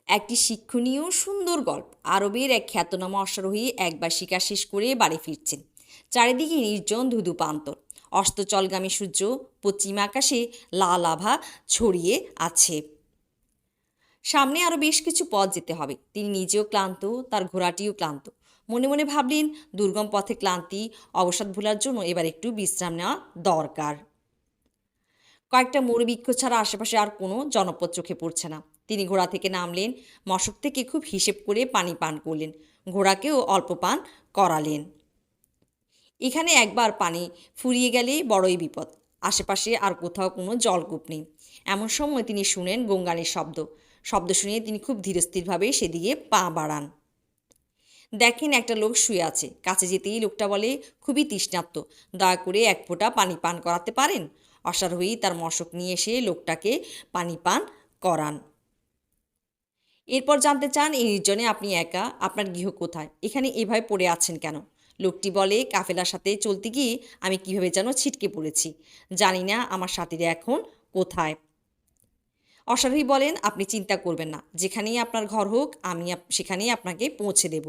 একটি শিক্ষণীয় সুন্দর গল্প। আরবের এক খ্যাতনামা অশ্বারোহী একবার শিকার শেষ করে বাড়ি ফিরছেন। চারিদিকে নির্জন ধুধু প্রান্তর। অস্তচলগামী সূর্য পশ্চিম আকাশে লাল আভা ছড়িয়ে আছে। সামনে আরও বেশ কিছু পথ যেতে হবে। তিনি নিজেও ক্লান্ত, তার ঘোড়াটিও ক্লান্ত। মনে মনে ভাবলেন, দুর্গম পথে ক্লান্তি অবসাদ ভোলার জন্য এবার একটু বিশ্রাম নেওয়া দরকার। কয়েকটা মোড় বৃক্ষ ছাড়া আশেপাশে আর কোনো জনপদ চোখে পড়ছে না। তিনি ঘোড়া থেকে নামলেন, মশক থেকে খুব হিসেব করে পানি পান করলেন, ঘোড়াকেও অল্প পান করালেন। এখানে একবার পানি ফুরিয়ে গেলে বড়ই বিপদ। আশেপাশে আর কোথাও কোনো জলকূপ নেই। এমন সময় তিনি শুনেন গঙ্গানির শব্দ। শব্দ শুনে তিনি খুব ধীরস্থিরভাবে সেদিকে পা বাড়ান। দেখেন একটা লোক শুয়ে আছে। কাছে যেতেই লোকটা বলে, খুবই তৃষ্ণার্ত, দয়া করে এক ফোঁটা পানি পান করাতে পারেন? অশ্বারোহী তার মশক নিয়ে এসে লোকটাকে পানি পান করান। এরপর জানতে চান, এই নির্জনে আপনি একা, আপনার গৃহ কোথায়? এখানে এভাবে পড়ে আছেন কেন? লোকটি বলে, কাফেলার সাথে চলতে গিয়ে আমি কিভাবে যেন ছিটকে পড়েছি। জানি না আমার সাথীরা এখন কোথায়। অশ্বারোহী বলেন, আপনি চিন্তা করবেন না, যেখানেই আপনার ঘর হোক আমি সেখানেই আপনাকে পৌঁছে দেব।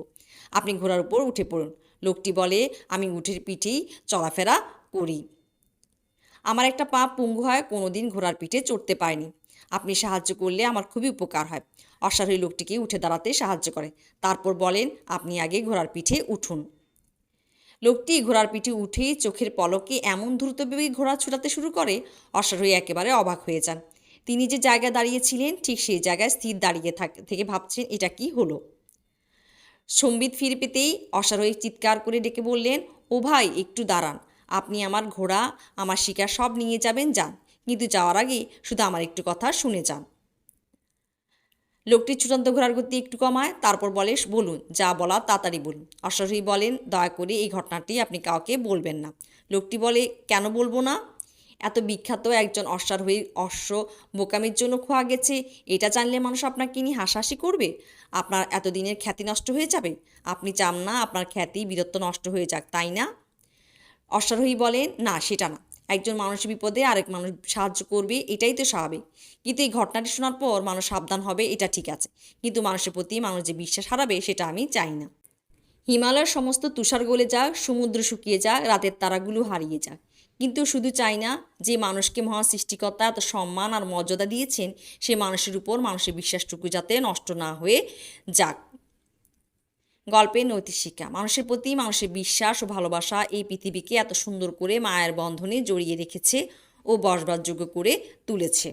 আপনি ঘোড়ার উপর উঠে পড়ুন। লোকটি বলে, আমি উঠের পিঠেই চলাফেরা করি। আমার একটা পা পঙ্গু হয়, কোনোদিন ঘোড়ার পিঠে চড়তে পারিনি। আপনি সাহায্য করলে আমার খুবই উপকার হয়। অশ্বারোহী লোকটিকে উঠে দাঁড়াতে সাহায্য করে। তারপর বলেন, আপনি আগে ঘোড়ার পিঠে উঠুন। লোকটি ঘোড়ার পিঠে উঠেই চোখের পলকে এমন দ্রুতবেগে ঘোড়া ছুটাতে শুরু করে, অশ্বারোহী একেবারে অবাক হয়ে যান। তিনি যে জায়গায় দাঁড়িয়েছিলেন ঠিক সেই জায়গায় স্থির দাঁড়িয়ে থেকে ভাবছেন, এটা কি হলো। সম্বিত ফিরে পেতেই অশ্বারোহী চিৎকার করে ডেকে বললেন, ও ভাই, একটু দাঁড়ান। আপনি আমার ঘোড়া, আমার শিকার সব নিয়ে যাবেন, যান, কিন্তু যাওয়ার আগে শুধু আমার একটু কথা শুনে যান। লোকটি ছুটন্ত ঘোড়ার গতি একটু কমায়, তারপর বলে, বলুন, যা বলা তাড়াতাড়ি বলুন। অশ্বারোহী বলেন, দয়া করে এই ঘটনাটি আপনি কাউকে বলবেন না। লোকটি বলে, কেন বলবো না? এত বিখ্যাত একজন অশ্বারোহীর অশ্ব বোকামির জন্য খোয়া গেছে, এটা জানলে মানুষ আপনাকে নিয়ে হাসাহাসি করবে। আপনার এতদিনের খ্যাতি নষ্ট হয়ে যাবে। আপনি চান না আপনার খ্যাতি বীরত্ব নষ্ট হয়ে যাক, তাই না? অশ্বারোহী বলেন, না, সেটা না। একজন মানুষের বিপদে আরেক মানুষ সাহায্য করবে, এটাই তো স্বাভাবিক। কিন্তু এই ঘটনাটি শোনার পর মানুষ সাবধান হবে, এটা ঠিক আছে, কিন্তু মানুষের প্রতি মানুষ যে বিশ্বাস হারাবে, সেটা আমি চাই না। হিমালয়ের সমস্ত তুষার গলে যাক, সমুদ্র শুকিয়ে যাক, রাতের তারাগুলো হারিয়ে যাক, কিন্তু শুধু চাই না যে মানুষকে মহান সৃষ্টিকর্তা এত সম্মান আর মর্যাদা দিয়েছেন, সে মানুষের উপর মানুষের বিশ্বাসটুকু যাতে নষ্ট না হয়ে যাক। গল্পের নৈতিক শিক্ষা। মানুষের প্রতি মানুষের বিশ্বাস ও ভালোবাসা এই পৃথিবীকে এত সুন্দর করে মায়ের বন্ধনে জড়িয়ে রেখেছে ও বসবাসযোগ্য করে তুলেছে।